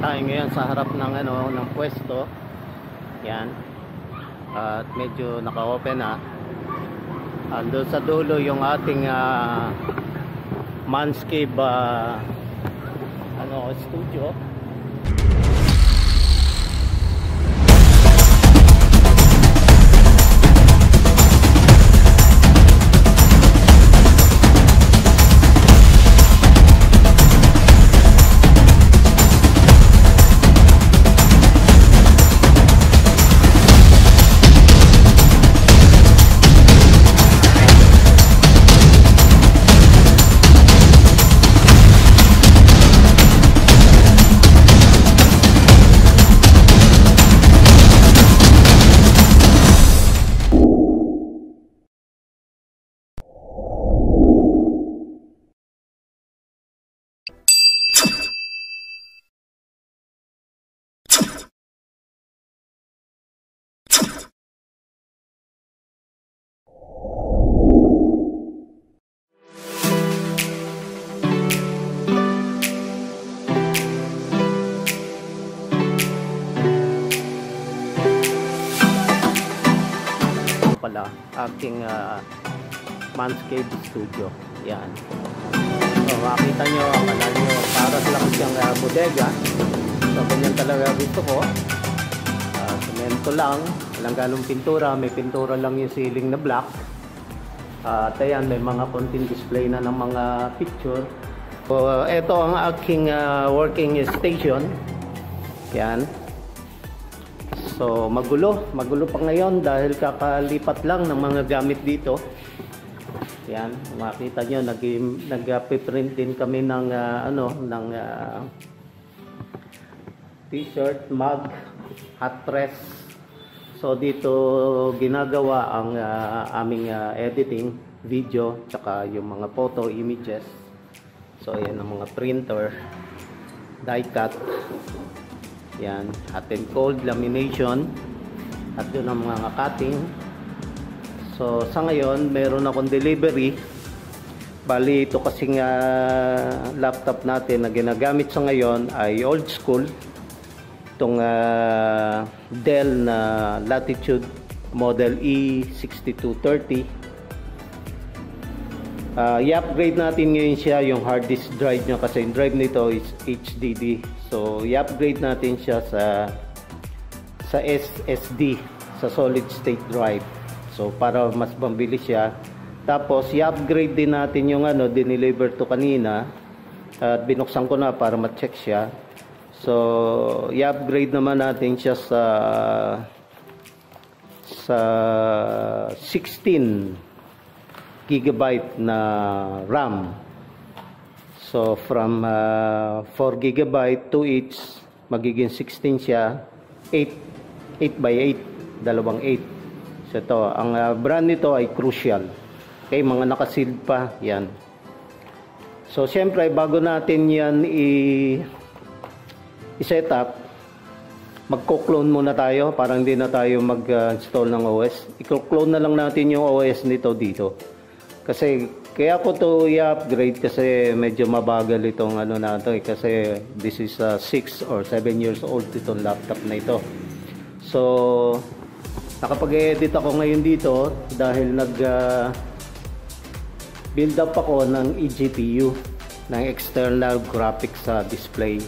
tayo ngayon sa harap ng ng pwesto. Yan. At medyo naka-open na. Ando sa dulo yung ating Manscaped studio. Pala aking Manscaped studio. Yan. So makita nyo, akala nyo para lang siyang bodega. So ganyan talaga gusto ko. Semento lang, walang ganong pintura, may pintura lang yung ceiling na black. At ayan, may mga konting display na ng mga picture. So ito ang aking working station. Yan. So magulo pa ngayon dahil kakalipat lang ng mga gamit dito. Yan, makita nyo, nag-print din kami ng t-shirt, mug, hot press. So dito ginagawa ang aming editing, video, tsaka yung mga photo, images. So yan ang mga printer, die cut. Yan, hot and cold lamination at yun ang mga cutting. So sa ngayon meron akong delivery. Bali ito kasing laptop natin na ginagamit sa ngayon ay old school. Itong Dell na Latitude Model E6230. I-upgrade natin ngayon siya, yung hard disk drive niya kasi yung drive nito is HDD. So i-upgrade natin siya sa SSD, sa solid state drive. So para mas mabilis siya. Tapos i-upgrade din natin yung dineliver to kanina. At binuksan ko na para ma-check siya. So i-upgrade naman natin siya sa 16 GB na RAM. So from 4 GB to each, magiging 16 siya, 8x8, dalawang 8. So ito, ang brand nito ay Crucial. Okay, mga nakasealed pa, yan. So syempre, bago natin yan i-set up, magko-clone muna tayo, parang hindi na tayo mag-install ng OS. I-clone na lang natin yung OS nito dito. Kasi kaya ko to i-upgrade kasi medyo mabagal itong natin kasi this is 6 or 7 years old itong laptop na ito. So nakapag-edit ako ngayon dito dahil build up ako ng eGPU, ng external graphics display.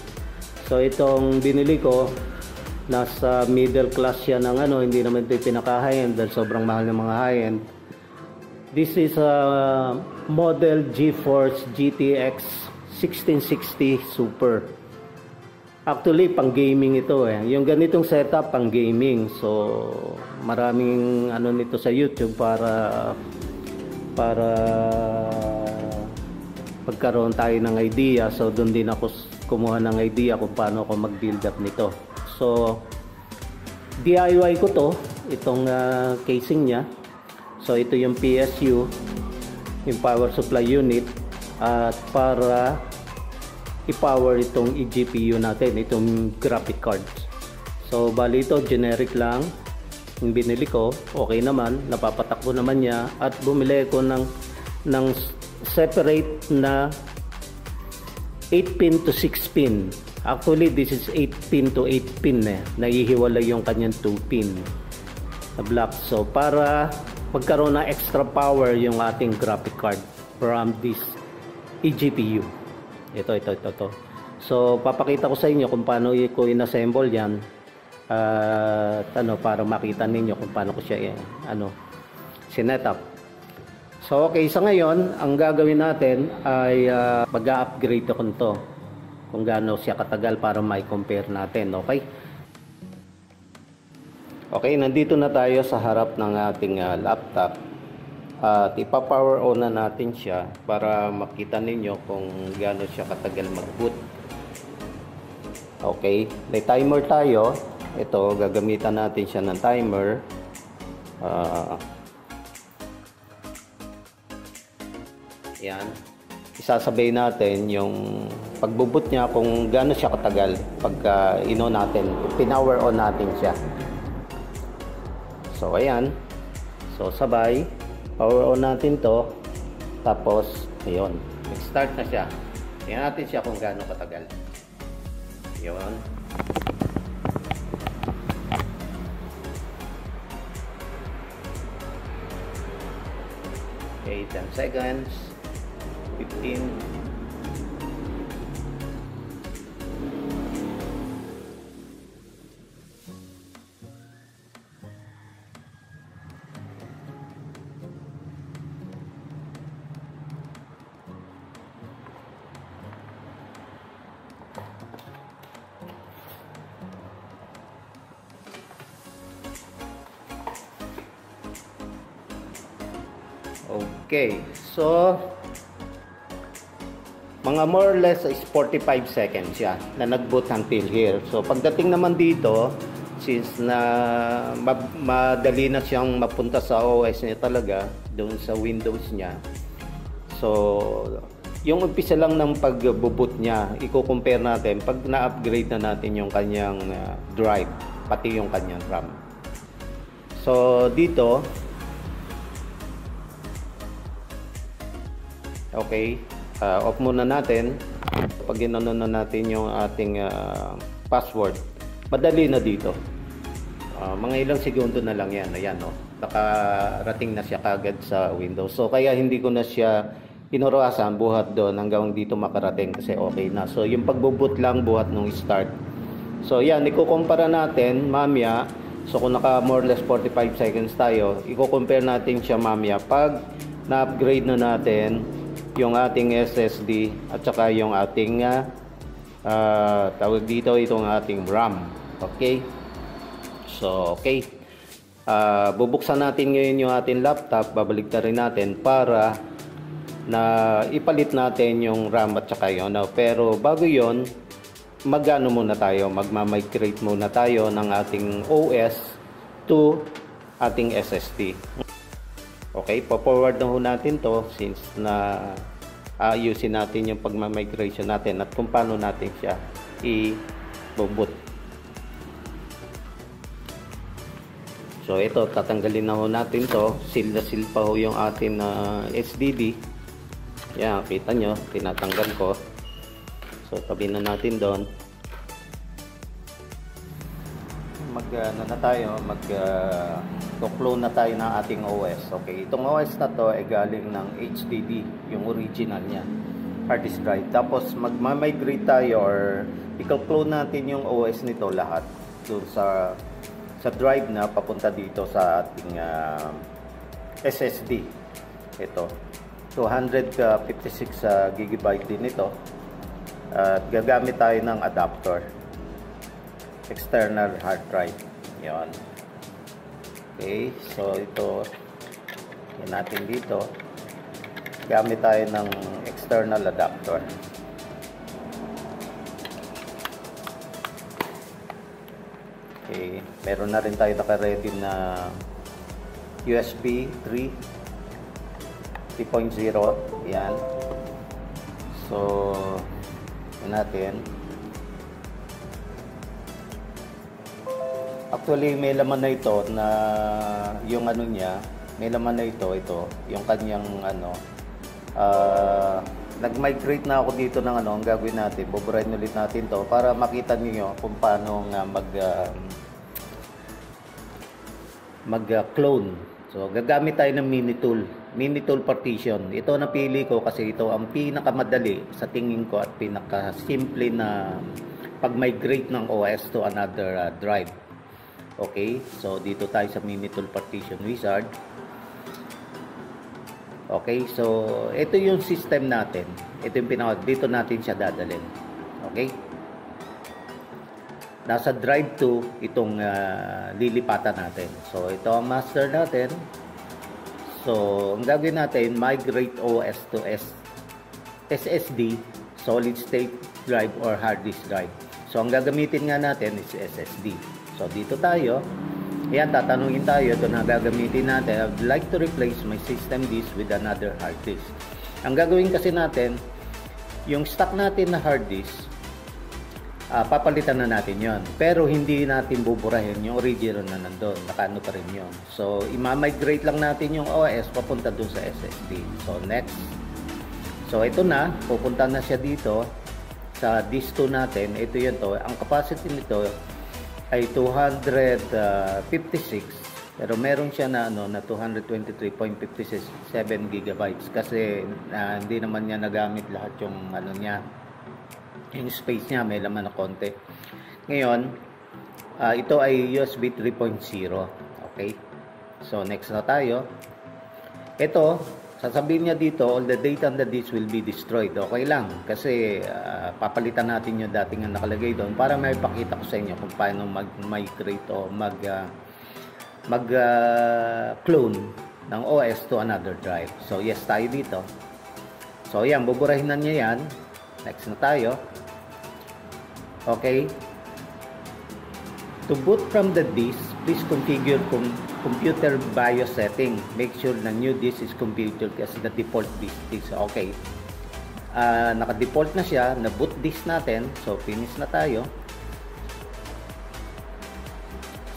So itong binili ko, nasa middle class siya ng hindi naman ito pinaka-high-end dahil sobrang mahal ng mga high-end. This is a model GeForce GTX 1660 Super. Actually, pang gaming ito Yung ganitong setup, pang gaming. So, maraming nito sa YouTube para pagkaroon tayo ng idea. So, doon din ako kumuha ng idea kung paano ako mag-build up nito. So, DIY ko to, itong casing niya. So ito yung PSU, yung power supply unit, at para i-power itong eGPU natin, itong graphic cards. So bali ito generic lang yung binili ko, okay naman, napapatakbo naman niya, at bumili ko ng separate na 8 pin to 6 pin Actually, this is 8 pin to 8 pin eh. Naihiwalay yung kanyang 2 pin na block. So, para magkaroon ng extra power yung ating graphic card from this eGPU. Ito. So, papakita ko sa inyo kung paano ko inassemble yan. Para makita ninyo kung paano ko siya sinetup. So, okay. Sa ngayon, ang gagawin natin ay mag-upgrade ako nito. Kung gaano siya katagal para mai-compare natin, okay? Okay, nandito na tayo sa harap ng ating laptop. At ipa-power on na natin siya para makita ninyo kung gaano siya katagal mag-boot. Okay, may timer tayo. Ito, gagamitan natin siya ng timer. Yan. Isasabay natin yung pagbubut niya kung gaano siya katagal pagka natin, pinower on natin siya. So ayan. So sabay, power on natin to. Tapos ayun, nag-start na siya. Tingnan natin siya kung gaano katagal. Ayun. Okay, 10 seconds. 15. Okay, so mga more or less is 45 seconds siya na nag-boot until here. So pagdating naman dito, since na madali na siyang mapunta sa OS niya talaga, doon sa Windows niya. So yung umpisa lang ng pag-boot niya, i-compare natin pag na-upgrade na natin yung kanyang drive, pati yung kanyang RAM. So dito, okay, off muna natin. Pag ginano na natin yung ating password, madali na dito. Mga ilang segundo na lang yan. Ayan, no? Nakarating na siya kagad sa Windows. So kaya hindi ko na siya inurasan buhat doon hanggang dito makarating kasi okay na. So yung pagbuboot lang buhat nung start. So yan, ikukumpara natin mamaya. So kung naka more or less 45 seconds tayo, iko-compare natin siya mamaya pag na-upgrade na natin yung ating SSD at saka yung ating tawag dito itong ating RAM. Okay? So, okay. Bubuksan natin ngayon yung ating laptop, babaliktarin natin para na ipalit natin yung RAM at saka yun. Pero bago yon, muna tayo, magma-migrate muna tayo ng ating OS to ating SSD. Okay, po-forward na ho natin to since na ayusin natin yung pagma-migration natin at kung paano natin siya i-boot. So ito, tatanggalin na ho natin to. Seal na seal pa ho yung ating SSD. Yan, kita nyo, tinatanggal ko. So tabi na natin doon. Clone na tayo ng ating OS. Okay, itong OS na to ay galing ng HDD, yung original niya, hard disk drive. Tapos magma-migrate tayo or i-clone natin yung OS nito lahat doon sa drive na papunta dito sa ating SSD. Ito, 256 GB din ito. At gagamit tayo ng adapter, external hard drive. Yan. Okay, so ito yan natin dito. Gamit tayo ng external adapter. Okay, meron na rin tayo naka-ready na USB 3.0. Yan. So, yan natin. Actually, may laman na ito na yung ano niya, may laman na ito, yung kanyang nag-migrate na ako dito ng ano, ang gagawin natin, buburahin ulit natin to para makita niyo kung paano nga mag-clone. So, gagamit tayo ng mini tool partition. Ito napili ko kasi ito ang pinakamadali sa tingin ko at pinaka-simple na pag-migrate ng OS to another drive. Okay, so dito tayo sa mini tool partition wizard. Okay, so ito yung system natin. Ito yung dito natin siya dadalhin. Okay, nasa drive 2 itong lilipatan natin. So ito ang master natin. So ang gagawin natin, migrate OS to SSD, solid state drive or hard disk drive. So ang gagamitin nga natin is SSD. So dito tayo. Ayan, tatanungin tayo ito na gagamitin natin. I would like to replace my system disk with another hard disk. Ang gagawin kasi natin, yung stock natin na hard disk, papalitan na natin yon. Pero hindi natin buburahin yung original na nandun. Nakaano pa rin yun. So, ima-migrate lang natin yung OS papunta dun sa SSD. So, next. So, ito na. Pupunta na siya dito sa disk 2 natin. Ito yun to. Ang capacity nito ay 256. Pero meron siya na, ano, na 223.57 gigabytes. Kasi hindi naman niya nagamit lahat yung ano niya. Yung space niya may laman na konti. Ngayon, ito ay USB 3.0. Okay? So, next na tayo. Ito, sasabihin niya dito, all the data on the disk will be destroyed. Okay lang. Kasi, papalitan natin yung dating na nakalagay doon para may pakita ko sa inyo kung paano mag-migrate o mag-clone ng OS to another drive. So, yes tayo dito. So, yan. Buburahin na niya yan. Next na tayo. Okay. To boot from the disk, please configure computer BIOS setting. Make sure na new disk is configured as the default disk. Okay. Naka-default na siya. Na-boot disk natin. So, finish na tayo.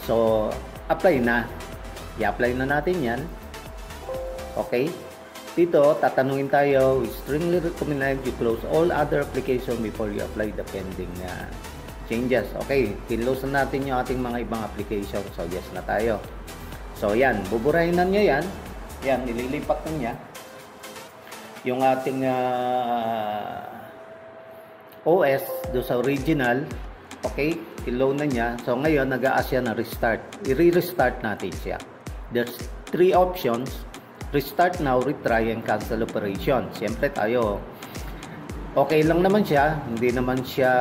So, apply na. I-apply na natin yan. Okay. Dito, tatanungin tayo, we strongly recommend you close all other applications before you apply the pending changes. Okay, kinlose na natin yung ating mga ibang application. So, yes na tayo. So, yan, buburahin na niya yan. Yan, nililipat na niya yung ating OS do sa original. Okay, kinload na niya. So, ngayon, nag-a-ask siya na restart. I-restart natin siya. There's 3 options. Restart now, retry, and cancel operation. Siyempre tayo, okay lang naman siya. Hindi naman siya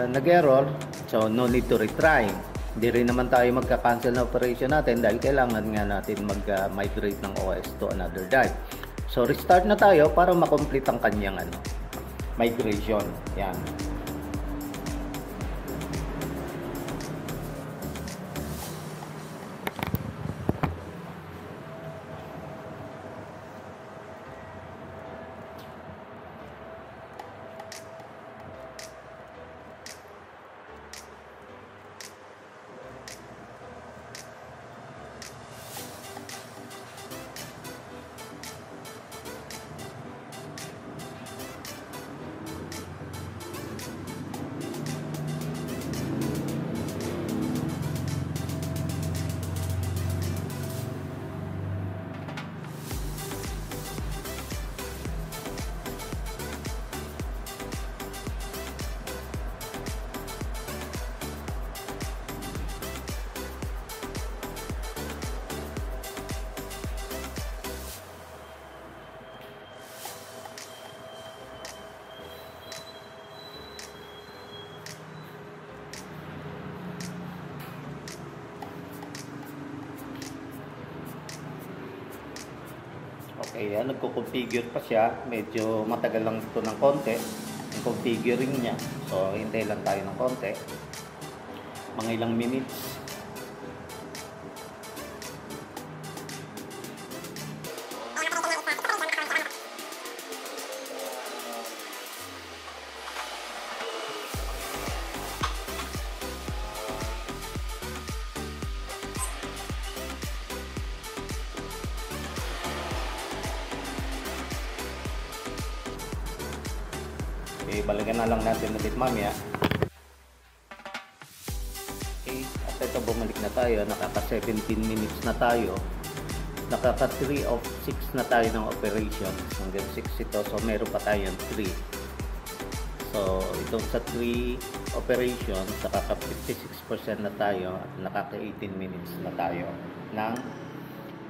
nag-error. So, no need to retry. Hindi rin naman tayo magka-cancel na operation natin dahil kailangan nga natin mag-migrate ng OS to another drive. So, restart na tayo para makomplete ang kanyang migration. Yan. Okay, nagko-configure pa siya. Medyo matagal lang ito ng konti. Yung configuring niya. So, hintay lang tayo ng konti. Mga ilang minutes. Okay, balikan na lang natin ulit mamaya. Okay, at ito bumalik na tayo. Nakaka 17 minutes na tayo. Nakaka 3 of 6 na tayo ng operation. Hanggang 6 ito. So meron pa tayong 3. So itong sa 3 operation, nakaka 56% na tayo at nakaka 18 minutes na tayo ng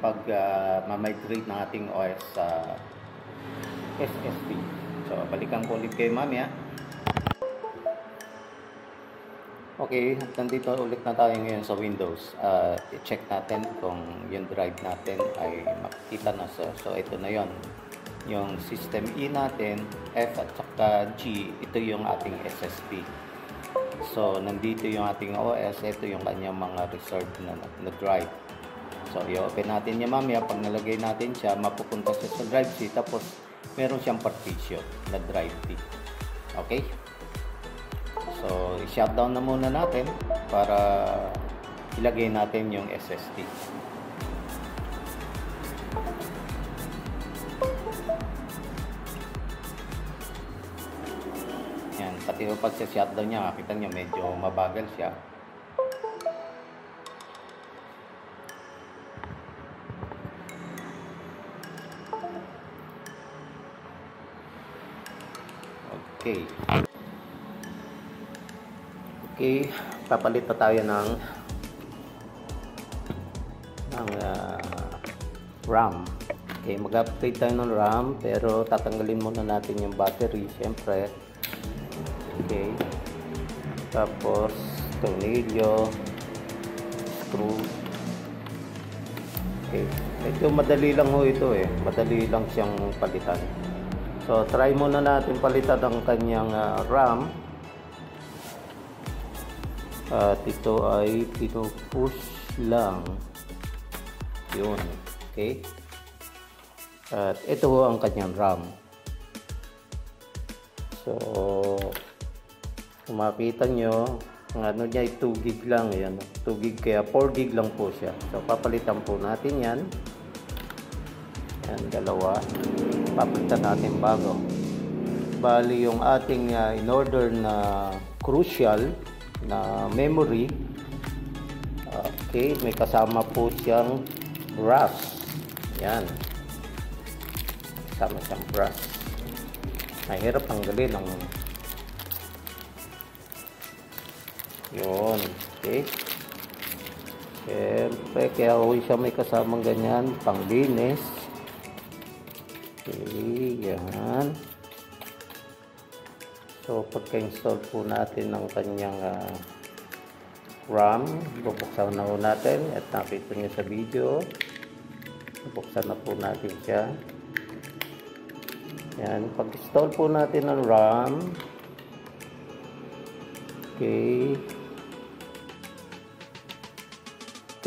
pag ma-migrate ng ating OS sa SSD. So balikan ko ulit kayo mamaya. Okay, nandito ulit na tayo ngayon sa Windows. I-check natin kung yung drive natin ay makikita na. So ito na yon, yung System E natin, F at saka G, ito yung ating SSD. So nandito yung ating OS, ito yung kanyang mga reserved na drive. So i-open natin niya mamaya. Pag nalagay natin siya, mapupunta siya sa drive C, tapos meron siyang partition na drive D. Okay? So, i-shutdown na muna natin para ilagay natin yung SSD. Yan, pati yung pag-shutdown niya, makita niyo medyo mabagal siya. Okay. Okay, papalit pa tayo ng RAM. Okay, mag-upgrade tayo ng RAM, pero tatanggalin muna natin yung battery, syempre. Okay. Tapos, tornilyo, screw. Okay. Medyo madali lang ho ito eh. Madali lang siyang palitan. So, try muna natin palitan ang kanyang RAM. At ito ay pinupush lang. Yun. Okay. At ito ho ang kanyang RAM. So, kung makita nyo, ang ano niya ay 2 gig lang. Yan. 2 gig kaya 4 gig lang po siya. So, papalitan po natin yan. Yan, dalawa. Papalitan natin bago. Bali, yung ating in-order na crucial na memory, okay, may kasama po siyang brass. Yan, kasama siyang brass. Mahirap tanggalin ng yun. Okay, siyempre kaya siya may kasamang ganyan panglinis. Okay, yan. So, pagka-install po natin ng kanyang RAM, bubuksan na po natin at nakita nyo sa video. Bubuksan na po natin siya. Yan, pag-install po natin ng RAM. Okay.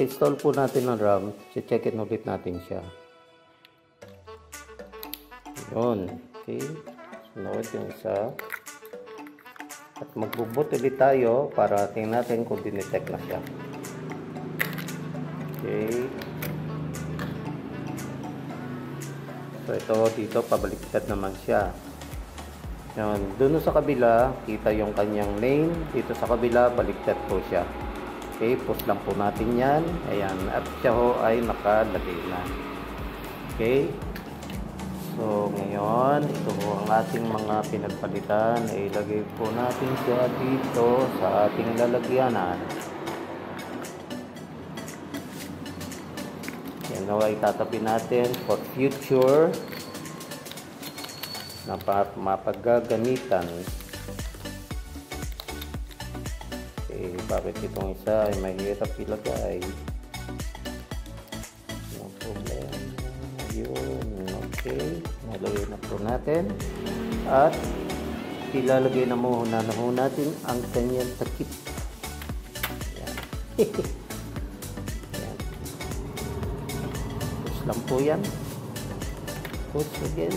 Install po natin ng RAM. Checkin ulit natin siya. Yun. Okay. Sunod yung isa. At mag-boot ulit tayo para tingnan natin kung dinetect na siya. Okay. So ito dito pabaliktad naman siya. Yan, doon sa kabila kita yung kanyang name. Dito sa kabila baliktad po siya. Okay, push lang po natin yan. Ayan, at siya ho ay nakalagay na. Okay. So, ngayon, ito po ang ating mga pinagpalitan. Ilagay po natin siya dito sa ating lalagyanan. Yan o, ay tatabi natin for future na mapagagamitan. Okay, bakit itong isa ay mahirap ilagay? No problem. Yun. Okay, nalagay na po natin at ilalagay na muna natin ang kanyang takip. Yan. Yan. Push lang po yan. Push again.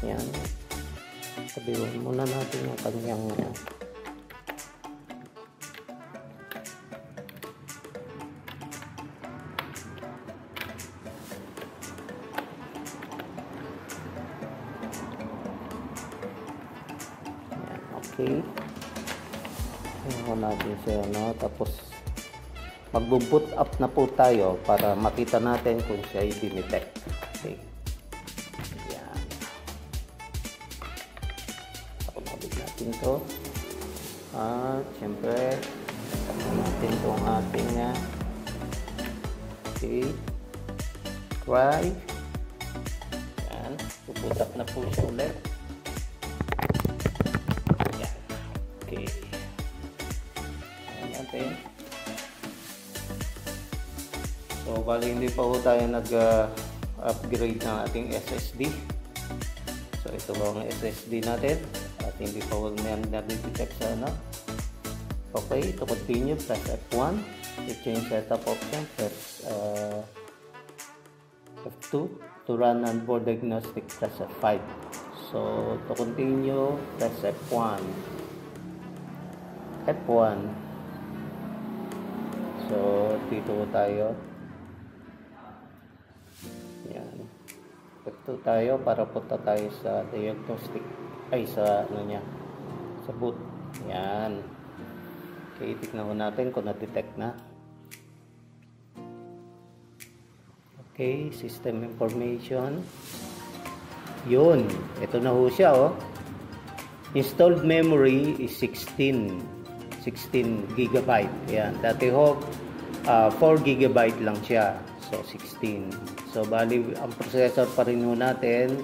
Yan. Sabihin muna natin ang kanyang Okay. Tingnan natin siya, no? Tapos magbo-boot up na po tayo para makita natin kung siya ay dinetect. Okay. Yan. Pakumabig natin to. At syempre, tapos natin itong ating okay. Try. Yan. Boot up na po siya ulit. Yan. Okay. Ayan natin. So, bali hindi pa po tayo nag-upgrade ng ating SSD. So, ito ba ang SSD natin? At hindi pa po na-detect sa ano. Okay, to continue, press F1. To change setup option, press F2. To run onboard diagnostic, press F5. So, to continue, press F1. F1. So, dito tayo. Yan. F2 tayo para punta tayo sa diagnostic. Ay, sa ano niya. Sa boot. Yan. Okay, tignan ko natin kung na-detect na. Okay, system information. Yun. Ito na ho siya, oh. Installed memory is 16 gigabyte. Yan. Dati ho, 4 gigabyte lang siya. So, 16. So, bali, ang processor pa rin ho natin,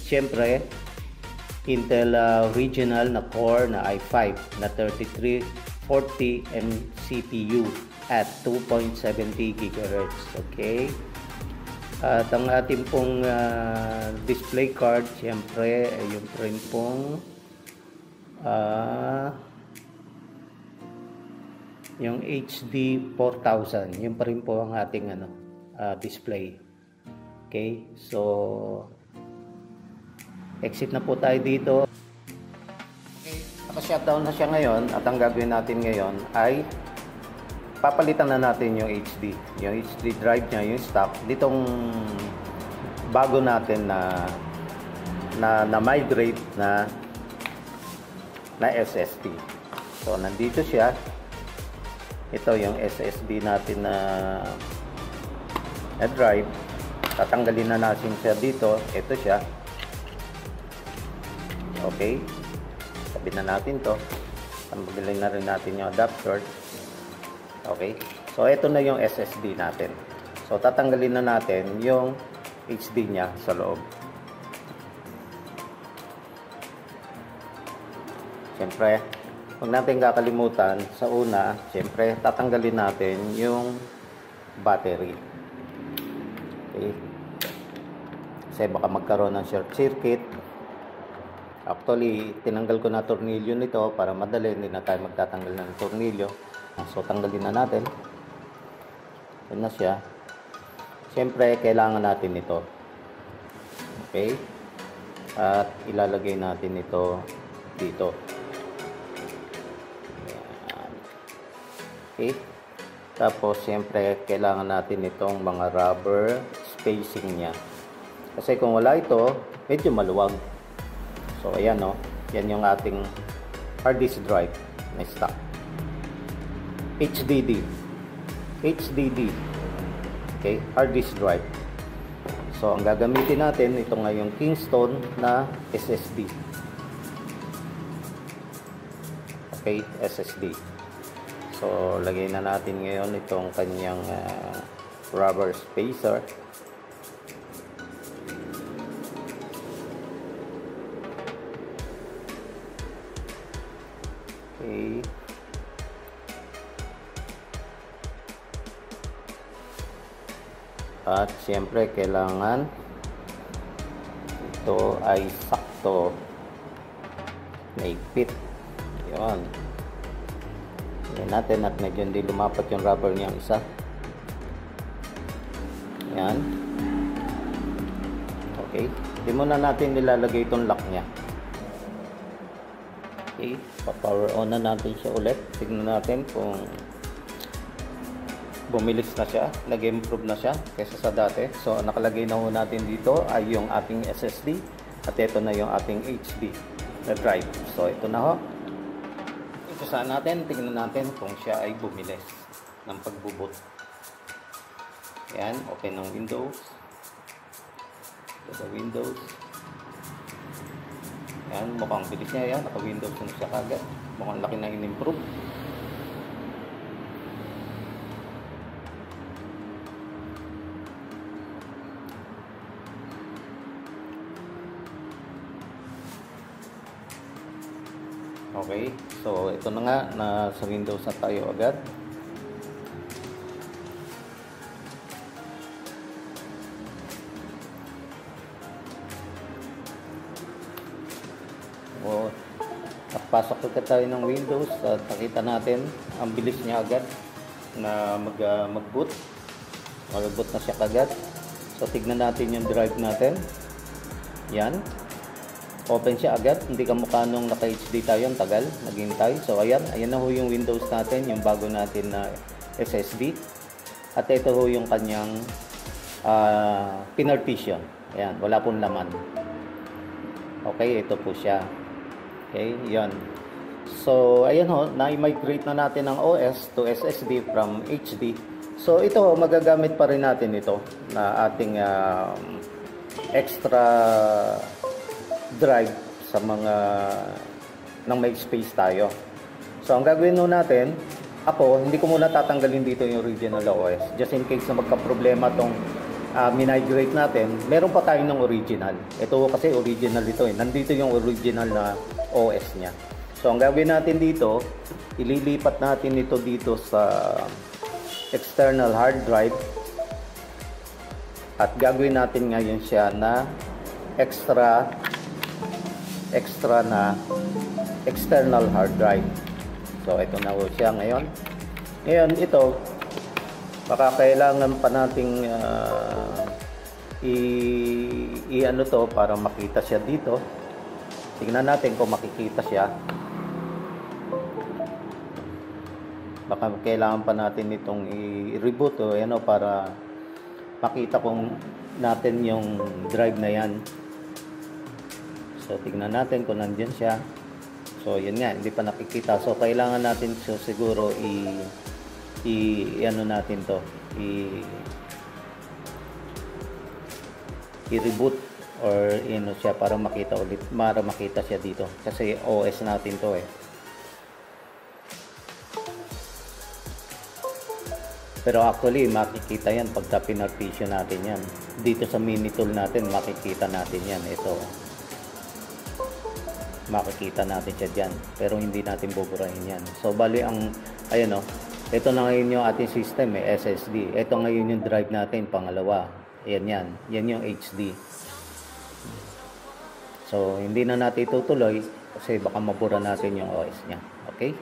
syempre, Intel original na core na i5 na 3340 CPU at 2.70 GHz. Okay. At ang ating pong display card, syempre, yung rin pong yung HD 4000. Yung pa rin po ang ating display. Okay. So, exit na po tayo dito. Okay. Naka-shutdown na siya ngayon at ang gagawin natin ngayon ay papalitan na natin yung HD. Yung HD drive niya, yung stock. Ditong bago natin na migrate na SSD. So, nandito siya. Ito yung SSD natin na drive. Tatanggalin na natin siya dito. Ito siya. Okay. Sabi na natin to. Tanggalin na rin natin yung adapter. Okay. So, ito na yung SSD natin. So, tatanggalin na natin yung HD niya sa loob. Siyempre, huwag natin kakalimutan sa una, siyempre, tatanggalin natin yung battery. Okay. Kasi baka magkaroon ng short circuit. Actually, tinanggal ko na tornilyo nito para madali, hindi na tayo magtatanggal ng tornilyo. So, tanggalin na natin. Ito na siya. Siyempre, kailangan natin ito. Okay? At ilalagay natin ito dito. Ayan. Okay? Tapos, siyempre, kailangan natin itong mga rubber spacing niya. Kasi kung wala ito, medyo maluwag. So, ayan o. Yan yung ating hard disk drive na stock. HDD. Okay, hard disk drive. So, ang gagamitin natin, ito nga yung Kingston na SSD. Okay, SSD. So, lagay na natin ngayon itong kanyang rubber spacer. Okay. At siyempre kailangan ito ay sakto, naipit. Yun. Yan natin at medyo hindi lumapat yung rubber niyang isa. Yan. Okay. Hindi muna natin nilalagay itong lock niya. Okay. Pa-power on na natin siya ulit. Tignan natin kung bumilis na siya, nag-improve na siya kaysa sa dati. So, nakalagay na ho natin dito ay yung ating SSD at ito na yung ating HD. na drive. So ito na ho. Ito saan natin, tingnan natin kung siya ay bumilis ng pagbuboot. Yan, open ng Windows. Ito Windows. Yan, mukhang bilis niya yan. Naka-Windows na siya kagad. Mukhang laki na in-improve. Okay, so ito na nga, nasa Windows na tayo agad. O, napasok agad tayo ng Windows at nakita natin, ang bilis niya agad na mag-boot. Mag-boot na siya agad. So tignan natin yung drive natin. Yan. Open siya agad, hindi kamukha nung naka-HD tayo, ang tagal, naghintay. So ayan na ho yung Windows natin, yung bago natin na SSD. At ito ho yung kanyang pinartition. Ayan, wala pong laman. Okay, ito po siya. Okay, yan. So ayan ho, na-migrate na natin ang OS to SSD from HD. So ito ho, magagamit pa rin natin ito na ating extra drive sa mga nang may space tayo. So ang gagawin nun natin, ako hindi ko muna tatanggalin dito yung original OS just in case na magka-problema tong migrate natin. Meron pa tayo ng original. Ito kasi original ito eh. Nandito yung original na OS niya. So ang gagawin natin dito, ililipat natin ito dito sa external hard drive at gagawin natin ngayon siya na extra na external hard drive. So ito na po siya ngayon. Ngayon ito baka kailangan pa nating i-ano to para makita siya dito. Tingnan natin kung makikita siya. Baka kailangan pa natin itong i-reboot o ano para makita kung natin yung drive na yan. So, tignan natin kung nandyan siya. So, yun nga, hindi pa nakikita. So, kailangan natin so, siguro ano natin to, i-reboot or ano siya para makita ulit, para makita siya dito. Kasi OS natin to eh. Pero actually, makikita yan pagka pinartition natin yan. Dito sa mini tool natin, makikita natin yan. Ito. Makikita natin siya dyan. Pero hindi natin buburahin yan. So, bali ang, ayan o. Ito na ngayon yung ating system eh, SSD. Ito ngayon yung drive natin, pangalawa. Ayan yan. Yan yung HD. So, hindi na natin itutuloy kasi baka mabura natin yung OS niya. Okay?